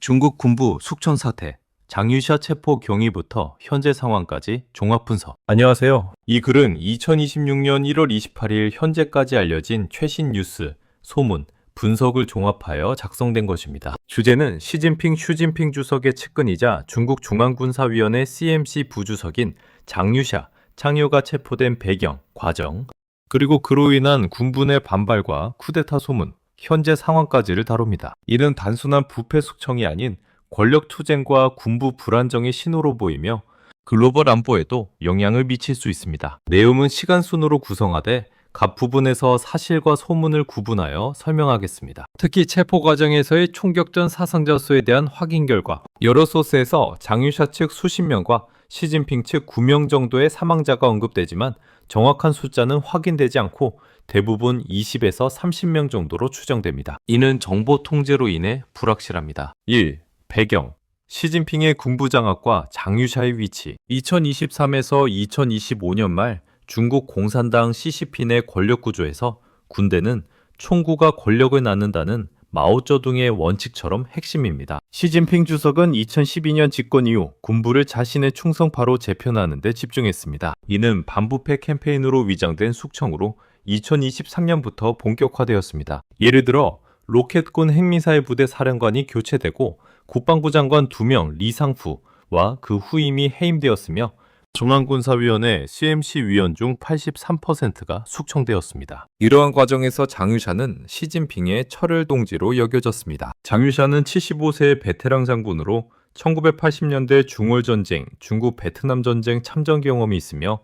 중국 군부 숙청 사태, 장유샤 체포 경위부터 현재 상황까지 종합 분석. 안녕하세요. 이 글은 2026년 1월 28일 현재까지 알려진 최신 뉴스, 소문, 분석을 종합하여 작성된 것입니다. 주제는 시진핑, 슈진핑 주석의 측근이자 중국 중앙군사위원회 CMC 부주석인 장유샤, 장요가 체포된 배경, 과정, 그리고 그로 인한 군부의 반발과 쿠데타 소문, 현재 상황까지를 다룹니다. 이는 단순한 부패 숙청이 아닌 권력 투쟁과 군부 불안정의 신호로 보이며 글로벌 안보에도 영향을 미칠 수 있습니다. 내용은 시간 순으로 구성하되 각 부분에서 사실과 소문을 구분하여 설명하겠습니다. 특히 체포 과정에서의 총격전 사상자 수에 대한 확인 결과, 여러 소스에서 장유샤 측 수십 명과 시진핑 측 9명 정도의 사망자가 언급되지만 정확한 숫자는 확인되지 않고 대부분 20에서 30명 정도로 추정됩니다. 이는 정보 통제로 인해 불확실합니다. 1. 배경. 시진핑의 군부 장악과 장유샤의 위치. 2023에서 2025년 말 중국 공산당 CCP 내 권력 구조에서 군대는 총구가 권력을 낳는다는 마오쩌둥의 원칙처럼 핵심입니다. 시진핑 주석은 2012년 집권 이후 군부를 자신의 충성파로 재편하는 데 집중했습니다. 이는 반부패 캠페인으로 위장된 숙청으로 2023년부터 본격화되었습니다. 예를 들어 로켓군 핵미사일 부대 사령관이 교체되고 국방부 장관 2명 리상푸와 그 후임이 해임되었으며 중앙군사위원회 CMC 위원 중 83%가 숙청되었습니다. 이러한 과정에서 장유샤는 시진핑의 철을 동지로 여겨졌습니다. 장유샤는 75세의 베테랑 장군으로 1980년대 중월전쟁, 중국 베트남 전쟁 참전 경험이 있으며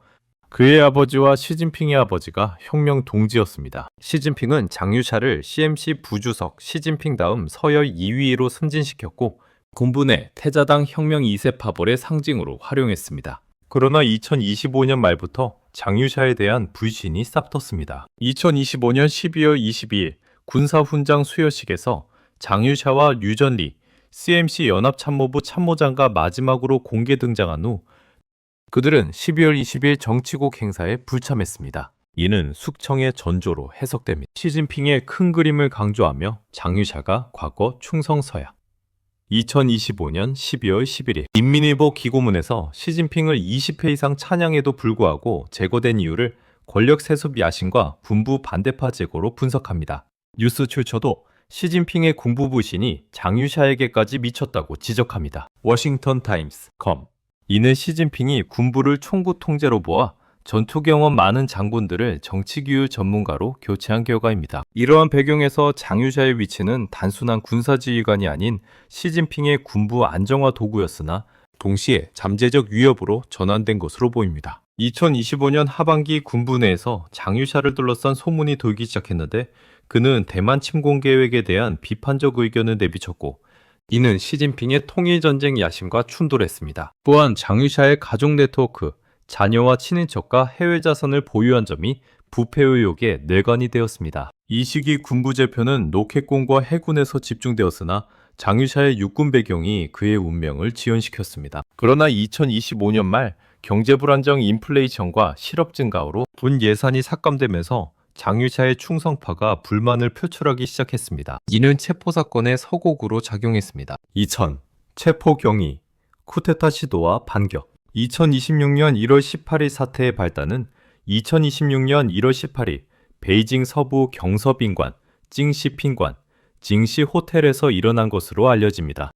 그의 아버지와 시진핑의 아버지가 혁명 동지였습니다. 시진핑은 장유샤를 CMC 부주석 시진핑 다음 서열 2위로 승진시켰고 군부 내 태자당 혁명 2세 파벌의 상징으로 활용했습니다. 그러나 2025년 말부터 장유샤에 대한 불신이 싹텄습니다. 2025년 12월 22일 군사훈장 수여식에서 장유샤와 류전리 CMC 연합참모부 참모장과 마지막으로 공개 등장한 후 그들은 12월 20일 정치국 행사에 불참했습니다. 이는 숙청의 전조로 해석됩니다. 시진핑의 큰 그림을 강조하며 장유샤가 과거 충성서야. 2025년 12월 11일 인민일보 기고문에서 시진핑을 20회 이상 찬양해도 불구하고 제거된 이유를 권력 세습 야심과 군부 반대파 제거로 분석합니다. 뉴스 출처도 시진핑의 군부 불신이 장유샤에게까지 미쳤다고 지적합니다. 워싱턴 타임스, 이는 시진핑이 군부를 총구 통제로 보아 전투 경험 많은 장군들을 정치규율 전문가로 교체한 결과입니다. 이러한 배경에서 장유샤의 위치는 단순한 군사지휘관이 아닌 시진핑의 군부 안정화 도구였으나 동시에 잠재적 위협으로 전환된 것으로 보입니다. 2025년 하반기 군부 내에서 장유샤를 둘러싼 소문이 돌기 시작했는데 그는 대만 침공 계획에 대한 비판적 의견을 내비쳤고 이는 시진핑의 통일전쟁 야심과 충돌했습니다. 또한 장유샤의 가족 네트워크, 자녀와 친인척과 해외 자산을 보유한 점이 부패 의혹의 뇌관이 되었습니다. 이 시기 군부 재편은 로켓공과 해군에서 집중되었으나 장유샤의 육군 배경이 그의 운명을 지연시켰습니다. 그러나 2025년 말 경제 불안정 인플레이션과 실업 증가로 군 예산이 삭감되면서 장유샤의 충성파가 불만을 표출하기 시작했습니다. 이는 체포 사건의 서곡으로 작용했습니다. 2000. 체포 경위, 쿠데타 시도와 반격. 2026년 1월 18일 사태의 발단은 2026년 1월 18일 베이징 서부 경서빈관, 징시핀관, 징시 호텔에서 일어난 것으로 알려집니다.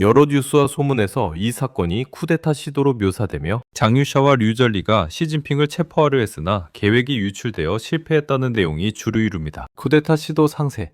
여러 뉴스와 소문에서 이 사건이 쿠데타 시도로 묘사되며 장유샤와 류전리가 시진핑을 체포하려 했으나 계획이 유출되어 실패했다는 내용이 주를 이룹니다. 쿠데타 시도 상세.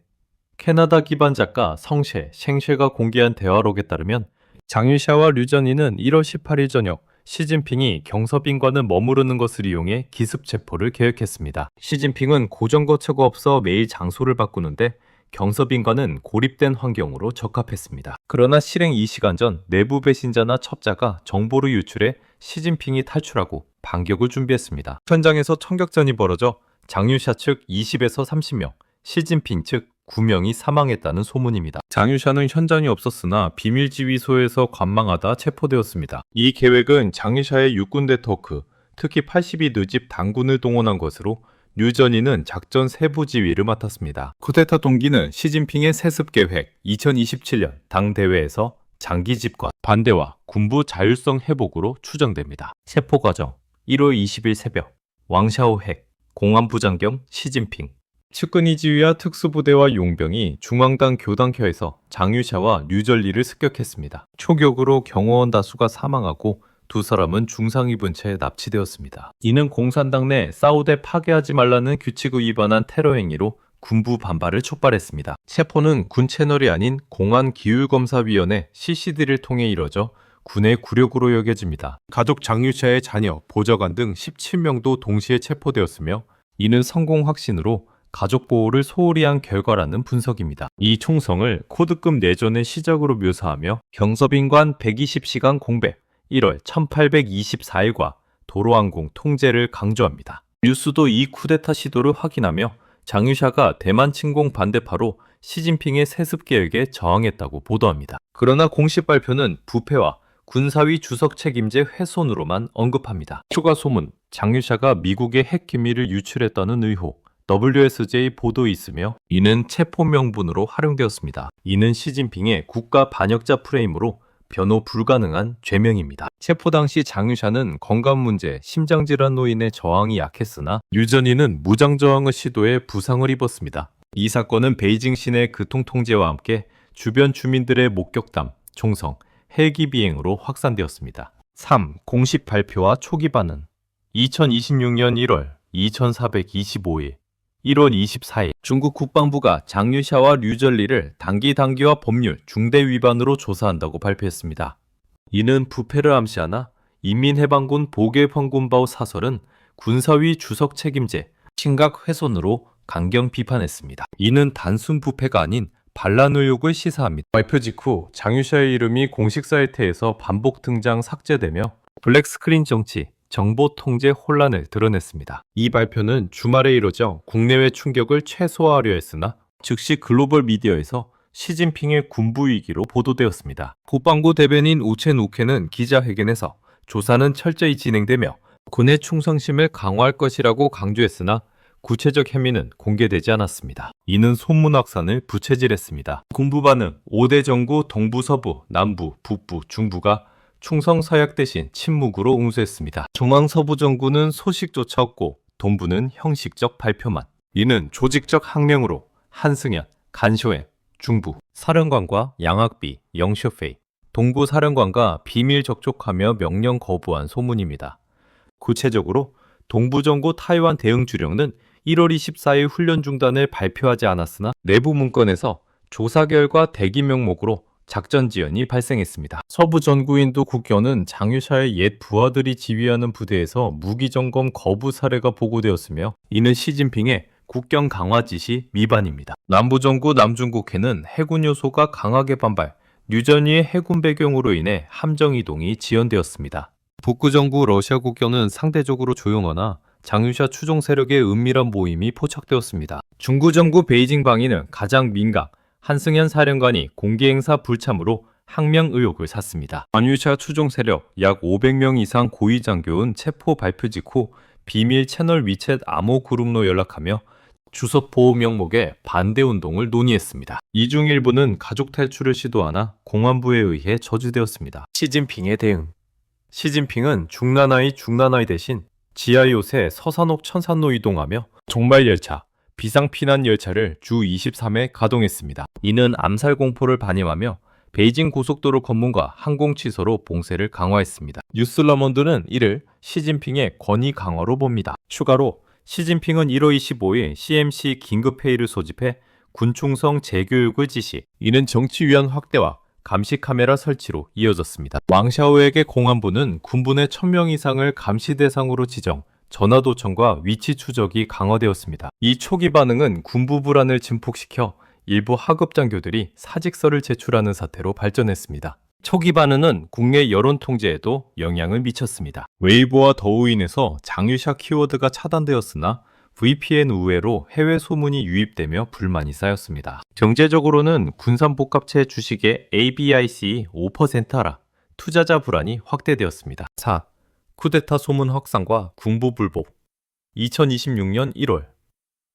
캐나다 기반 작가 생쉐가 공개한 대화록에 따르면 장유샤와 류전리는 1월 18일 저녁 시진핑이 경서빈관을 머무르는 것을 이용해 기습 체포를 계획했습니다. 시진핑은 고정 거처가 없어 매일 장소를 바꾸는데 경서빈관은 고립된 환경으로 적합했습니다. 그러나 실행 2시간 전 내부 배신자나 첩자가 정보를 유출해 시진핑이 탈출하고 반격을 준비했습니다. 현장에서 총격전이 벌어져 장유샤 측 20에서 30명, 시진핑 측 9명이 사망했다는 소문입니다. 장유샤는 현장에 없었으나 비밀지휘소에서 관망하다 체포되었습니다. 이 계획은 장유샤의 육군 네트워크, 특히 82 느집 당군을 동원한 것으로 류전희는 작전 세부 지휘를 맡았습니다. 쿠데타 동기는 시진핑의 세습 계획, 2027년 당 대회에서 장기 집권, 반대와 군부 자율성 회복으로 추정됩니다. 체포 과정 1월 20일 새벽 왕샤오 핵, 공안부 장경 시진핑, 측근위 지휘와 특수부대와 용병이 중앙당 교당켜에서 장유샤와 류전리를 습격했습니다. 초격으로 경호원 다수가 사망하고 두 사람은 중상 입은 채 납치되었습니다. 이는 공산당 내 사우대 파괴하지 말라는 규칙을 위반한 테러 행위로 군부 반발을 촉발했습니다. 체포는 군 채널이 아닌 공안기율검사위원회 CCD를 통해 이뤄져 군의 굴욕으로 여겨집니다. 가족 장유샤의 자녀, 보좌관 등 17명도 동시에 체포되었으며 이는 성공 확신으로 가족 보호를 소홀히 한 결과라는 분석입니다. 이 총성을 코드급 내전의 시작으로 묘사하며 경서빈관 120시간 공백, 1월 1824일과 도로항공 통제를 강조합니다. 뉴스도 이 쿠데타 시도를 확인하며 장유샤가 대만 침공 반대파로 시진핑의 세습 계획에 저항했다고 보도합니다. 그러나 공식 발표는 부패와 군사위 주석 책임제 훼손으로만 언급합니다. 추가 소문, 장유샤가 미국의 핵 기밀을 유출했다는 의혹, WSJ 보도에 있으며 이는 체포 명분으로 활용되었습니다. 이는 시진핑의 국가 반역자 프레임으로 변호 불가능한 죄명입니다. 체포 당시 장유샤는 건강 문제, 심장질환으로 인해 저항이 약했으나 류전희는 무장저항의 시도에 부상을 입었습니다. 이 사건은 베이징 시내 교통통제와 함께 주변 주민들의 목격담, 총성, 헬기 비행으로 확산되었습니다. 3. 공식 발표와 초기 반응 2026년 1월 2425일 1월 24일 중국 국방부가 장유샤와 류전리를 단기와 법률 중대 위반으로 조사한다고 발표했습니다. 이는 부패를 암시하나 인민해방군 보게펑군바오 사설은 군사위 주석 책임제, 심각 훼손으로 강경 비판했습니다. 이는 단순 부패가 아닌 반란 의혹을 시사합니다. 발표 직후 장유샤의 이름이 공식 사이트에서 반복 등장 삭제되며 블랙스크린 정치, 정보 통제 혼란을 드러냈습니다. 이 발표는 주말에 이뤄져 국내외 충격을 최소화하려 했으나 즉시 글로벌 미디어에서 시진핑의 군부 위기로 보도되었습니다. 국방부 대변인 우첸 우케는 기자회견에서 조사는 철저히 진행되며 군의 충성심을 강화할 것이라고 강조했으나 구체적 혐의는 공개되지 않았습니다. 이는 소문 확산을 부채질했습니다. 군부 반응 5대 정구 동부, 서부, 남부, 북부, 중부가 충성 서약 대신 침묵으로 응수했습니다. 중앙서부 정부는 소식조차 없고 동부는 형식적 발표만. 이는 조직적 항명으로 한승연, 간쇼엠, 중부 사령관과 양학비, 영쇼페이, 동부 사령관과 비밀 접촉하며 명령 거부한 소문입니다. 구체적으로 동부정부 타이완 대응 주력은 1월 24일 훈련 중단을 발표하지 않았으나 내부 문건에서 조사 결과 대기 명목으로 작전 지연이 발생했습니다. 서부 전구인도 국견은 장유샤의 옛 부하들이 지휘하는 부대에서 무기 점검 거부 사례가 보고되었으며 이는 시진핑의 국경 강화 지시 위반입니다. 남부 정구 남중국해는 해군 요소가 강하게 반발, 류전희의 해군 배경으로 인해 함정 이동이 지연되었습니다. 북구 정구 러시아 국경은 상대적으로 조용하나 장유샤 추종 세력의 은밀한 모임이 포착되었습니다. 중구 정구 베이징 방위는 가장 민각, 한승연 사령관이 공개행사 불참으로 항명 의혹을 샀습니다. 장유샤 추종 세력 약 500명 이상 고위 장교는 체포 발표 직후 비밀 채널 위챗 암호 그룹로 연락하며 주석 보호 명목의 반대 운동을 논의했습니다. 이 중 일부는 가족 탈출을 시도하나 공안부에 의해 저지되었습니다. 시진핑의 대응 시진핑은 중난하이 대신 지하 요새 서산옥 천산로 이동하며 종말 열차, 비상피난 열차를 주 23회 가동했습니다. 이는 암살 공포를 반영하며 베이징 고속도로 검문과 항공 취소로 봉쇄를 강화했습니다. 뉴스러먼드는 이를 시진핑의 권위 강화로 봅니다. 추가로 시진핑은 1월 25일 CMC 긴급회의를 소집해 군충성 재교육을 지시, 이는 정치위원 확대와 감시 카메라 설치로 이어졌습니다. 왕샤오에게 공안부는 군부 내 1000명 이상을 감시 대상으로 지정, 전화 도청과 위치 추적이 강화되었습니다. 이 초기 반응은 군부 불안을 증폭시켜 일부 하급 장교들이 사직서를 제출하는 사태로 발전했습니다. 초기 반응은 국내 여론 통제에도 영향을 미쳤습니다. 웨이보와 더우인에서 장유샤 키워드가 차단되었으나 VPN 우회로 해외 소문이 유입되며 불만이 쌓였습니다. 경제적으로는 군산복합체 주식의 ABIC 5% 하락, 투자자 불안이 확대되었습니다. 4. 쿠데타 소문 확산과 군부 불복 2026년 1월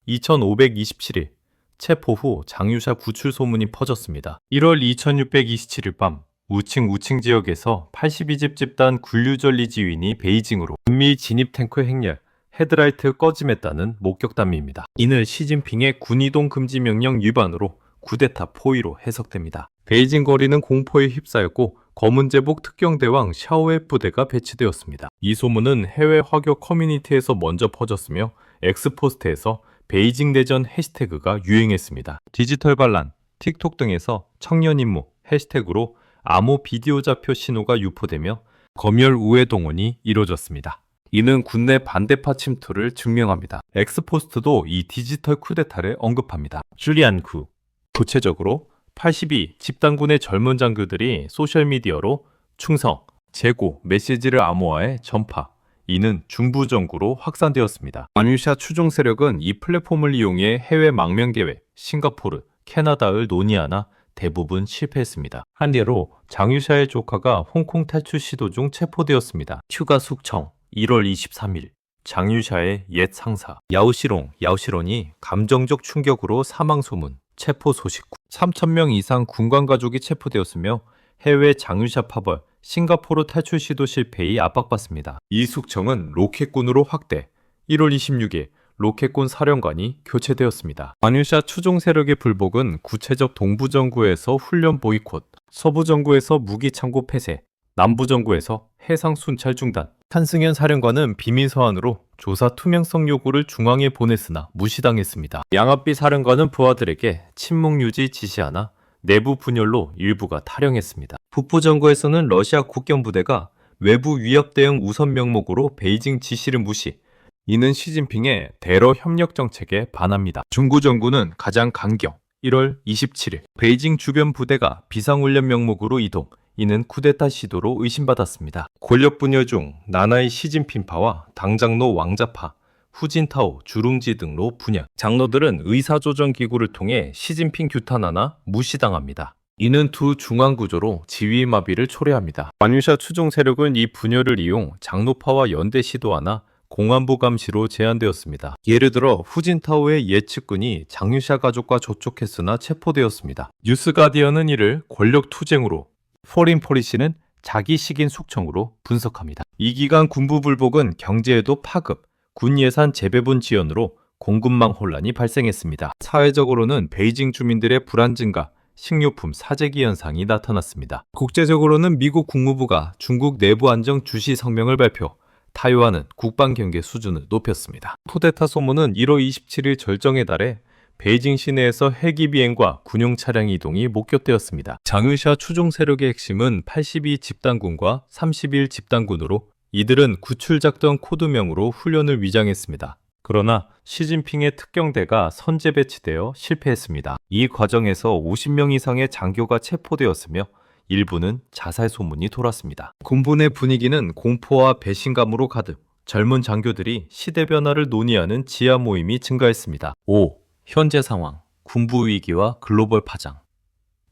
2527일 체포 후 장유샤 구출 소문이 퍼졌습니다. 1월 2627일 밤 우칭 지역에서 82집 집단 굴류전리 지휘인이 베이징으로 북미 진입 탱크 행렬 헤드라이트 꺼짐했다는 목격담입니다. 이는 시진핑의 군이동 금지 명령 위반으로 쿠데타 포위로 해석됩니다. 베이징 거리는 공포에 휩싸였고 검은 제복 특경대왕 샤오의 부대가 배치되었습니다. 이 소문은 해외 화교 커뮤니티에서 먼저 퍼졌으며 엑스포스트에서 베이징 내전 해시태그가 유행했습니다. 디지털 반란, 틱톡 등에서 청년 임무 해시태그로 암호 비디오 좌표 신호가 유포되며 검열 우회 동원이 이루어졌습니다. 이는 군내 반대파 침투를 증명합니다. 엑스포스트도 이 디지털 쿠데타를 언급합니다. 줄리안 구 구체적으로 82 집단군의 젊은 장교들이 소셜미디어로 충성, 재고, 메시지를 암호화해 전파, 이는 중부정구로 확산되었습니다. 장유샤 추종 세력은 이 플랫폼을 이용해 해외 망명 계획, 싱가포르, 캐나다를 논의하나 대부분 실패했습니다. 한 예로 장유샤의 조카가 홍콩 탈출 시도 중 체포되었습니다. 추가 숙청 1월 23일 장유샤의 옛 상사 야오시론이 감정적 충격으로 사망 소문, 체포 소식 3,000명 이상 군관 가족이 체포되었으며 해외 장유샤 파벌, 싱가포르 탈출 시도 실패에 압박받습니다. 이 숙청은 로켓군으로 확대, 1월 26일 로켓군 사령관이 교체되었습니다. 장유샤 추종 세력의 불복은 구체적 동부정구에서 훈련 보이콧, 서부정구에서 무기 창고 폐쇄, 남부정구에서 해상 순찰 중단. 한승현 사령관은 비밀 서한으로 조사 투명성 요구를 중앙에 보냈으나 무시당했습니다. 양압비 사령관은 부하들에게 침묵 유지 지시하나 내부 분열로 일부가 탈영했습니다. 북부정구에서는 러시아 국경부대가 외부 위협 대응 우선 명목으로 베이징 지시를 무시, 이는 시진핑의 대러 협력 정책에 반합니다. 중구정구는 가장 강경, 1월 27일 베이징 주변 부대가 비상훈련 명목으로 이동, 이는 쿠데타 시도로 의심받았습니다. 권력 분열 중 나나이 시진핑파와 당장로 왕자파, 후진타오, 주룽지 등로 분열. 장로들은 의사조정 기구를 통해 시진핑 규탄하나 무시당합니다. 이는 두 중앙구조로 지휘마비를 초래합니다. 장유샤 추종 세력은 이 분열을 이용 장로파와 연대 시도하나 공안부 감시로 제한되었습니다. 예를 들어 후진타오의 예측군이 장유샤 가족과 접촉했으나 체포되었습니다. 뉴스가디언은 이를 권력 투쟁으로, 포린포리시는 자기 식인 숙청으로 분석합니다. 이 기간 군부 불복은 경제에도 파급, 군 예산 재배분 지연으로 공급망 혼란이 발생했습니다. 사회적으로는 베이징 주민들의 불안 증가, 식료품 사재기 현상이 나타났습니다. 국제적으로는 미국 국무부가 중국 내부 안정 주시 성명을 발표, 타이완은 국방 경계 수준을 높였습니다. 쿠데타 소문은 1월 27일 절정에 달해 베이징 시내에서 헬기 비행과 군용 차량 이동이 목격되었습니다. 장유샤 추종 세력의 핵심은 82 집단군과 31 집단군으로 이들은 구출작전 코드명으로 훈련을 위장했습니다. 그러나 시진핑의 특경대가 선제 배치되어 실패했습니다. 이 과정에서 50명 이상의 장교가 체포되었으며 일부는 자살 소문이 돌았습니다. 군부 내 분위기는 공포와 배신감으로 가득, 젊은 장교들이 시대 변화를 논의하는 지하 모임이 증가했습니다. 5. 현재 상황, 군부 위기와 글로벌 파장.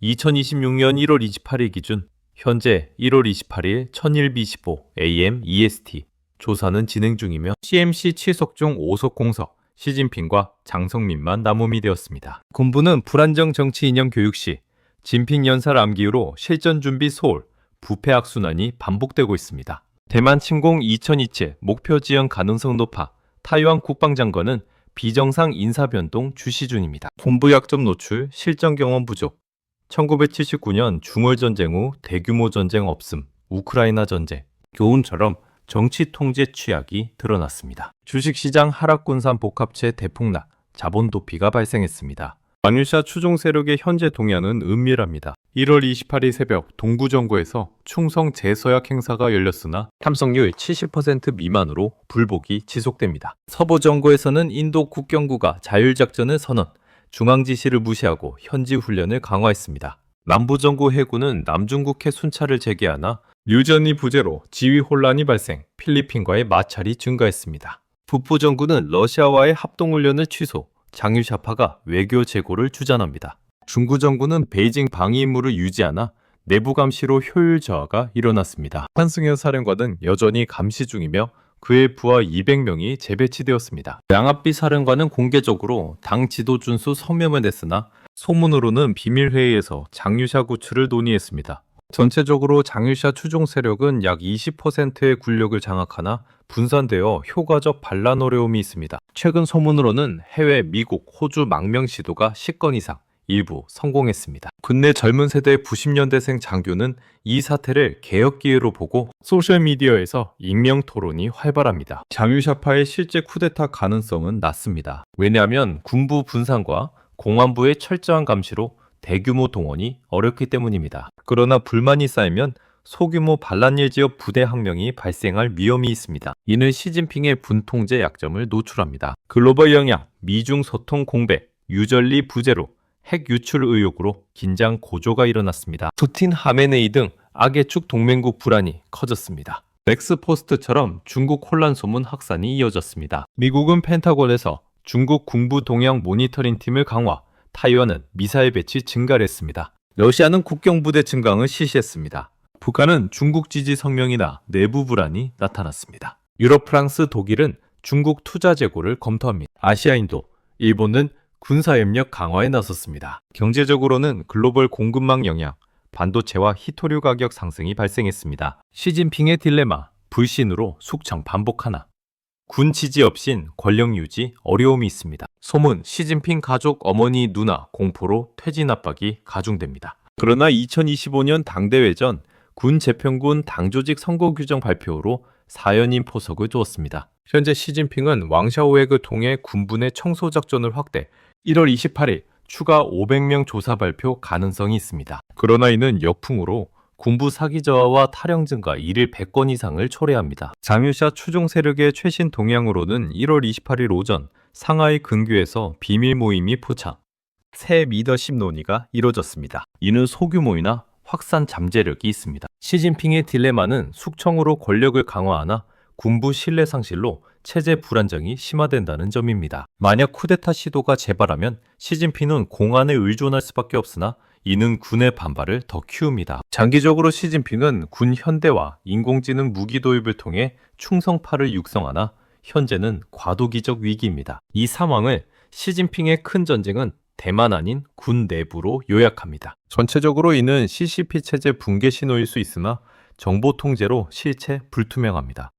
2026년 1월 28일 기준 현재 1월 28일 1001b15 AM EST 조사는 진행 중이며 CMC 취석중 5석 공석, 시진핑과 장성민만 남음이 되었습니다. 군부는 불안정 정치 이념 교육 시 진핑 연설 암기로 실전 준비 소홀, 부패 악순환이 반복되고 있습니다. 대만 침공 2027 목표 지연 가능성 높아 타이완 국방장관은 비정상 인사변동 주시 중입니다. 본부 약점 노출, 실전 경험 부족. 1979년 중월전쟁 후 대규모 전쟁 없음, 우크라이나 전쟁, 교훈처럼 정치 통제 취약이 드러났습니다. 주식시장 하락군산 복합체 대폭락, 자본 도피가 발생했습니다. 장유샤 추종 세력의 현재 동향은 은밀합니다. 1월 28일 새벽 동구정구에서 충성 재서약 행사가 열렸으나 참석률 70% 미만으로 불복이 지속됩니다. 서부정구에서는 인도 국경구가 자율작전을 선언, 중앙 지시를 무시하고 현지 훈련을 강화했습니다. 남부정구 해군은 남중국해 순찰을 재개하나 류전이 부재로 지휘 혼란이 발생, 필리핀과의 마찰이 증가했습니다. 북부정구는 러시아와의 합동훈련을 취소, 장유샤파가 외교 재고를 주장합니다. 중구정구는 베이징 방위 임무를 유지하나 내부 감시로 효율 저하가 일어났습니다. 한승현 사령관은 여전히 감시 중이며 그의 부하 200명이 재배치되었습니다. 양압비 사령관은 공개적으로 당 지도 준수 성명을 냈으나 소문으로는 비밀회의에서 장유샤 구출을 논의했습니다. 전체적으로 장유샤 추종 세력은 약 20%의 군력을 장악하나 분산되어 효과적 반란 어려움이 있습니다. 최근 소문으로는 해외 미국, 호주 망명 시도가 10건 이상, 일부 성공했습니다. 근내 젊은 세대 90년대생 장교는 이 사태를 개혁 기회로 보고 소셜미디어에서 익명 토론이 활발합니다. 장유샤파의 실제 쿠데타 가능성은 낮습니다. 왜냐하면 군부 분산과 공안부의 철저한 감시로 대규모 동원이 어렵기 때문입니다. 그러나 불만이 쌓이면 소규모 반란일 지역 부대 항명이 발생할 위험이 있습니다. 이는 시진핑의 분통제 약점을 노출합니다. 글로벌 영향, 미중 소통 공백, 유전리 부재로 핵 유출 의혹으로 긴장 고조가 일어났습니다. 푸틴, 하메네이 등 악의 축 동맹국 불안이 커졌습니다. 렉스포스트처럼 중국 혼란 소문 확산이 이어졌습니다. 미국은 펜타곤에서 중국 군부 동향 모니터링 팀을 강화, 타이완은 미사일 배치 증가를 했습니다. 러시아는 국경부대 증강을 실시했습니다. 북한은 중국 지지 성명이나 내부 불안이 나타났습니다. 유럽, 프랑스, 독일은 중국 투자 재고를 검토합니다. 아시아, 인도, 일본은 군사협력 강화에 나섰습니다. 경제적으로는 글로벌 공급망 영향, 반도체와 히토류 가격 상승이 발생했습니다. 시진핑의 딜레마, 불신으로 숙청 반복하나. 군 지지 없인 권력 유지 어려움이 있습니다. 소문, 시진핑 가족 어머니 누나 공포로 퇴진 압박이 가중됩니다. 그러나 2025년 당대회 전 군 재편군 당조직 선거 규정 발표로 4연임 포석을 두었습니다. 현재 시진핑은 왕샤오액을 통해 군부내 청소 작전을 확대, 1월 28일 추가 500명 조사 발표 가능성이 있습니다. 그러나 이는 역풍으로 군부 사기 저하와 탈영 증가 1일 100건 이상을 초래합니다. 장유샤 추종 세력의 최신 동향으로는 1월 28일 오전 상하이 근교에서 비밀 모임이 포착, 새 리더십 논의가 이뤄졌습니다. 이는 소규모이나 확산 잠재력이 있습니다. 시진핑의 딜레마는 숙청으로 권력을 강화하나 군부 신뢰 상실로 체제 불안정이 심화된다는 점입니다. 만약 쿠데타 시도가 재발하면 시진핑은 공안에 의존할 수밖에 없으나 이는 군의 반발을 더 키웁니다. 장기적으로 시진핑은 군 현대화, 인공지능 무기 도입을 통해 충성파를 육성하나 현재는 과도기적 위기입니다. 이 상황을 시진핑의 큰 전쟁은 대만 아닌 군 내부로 요약합니다. 전체적으로 이는 CCP 체제 붕괴 신호일 수 있으나 정보 통제로 실체 불투명합니다.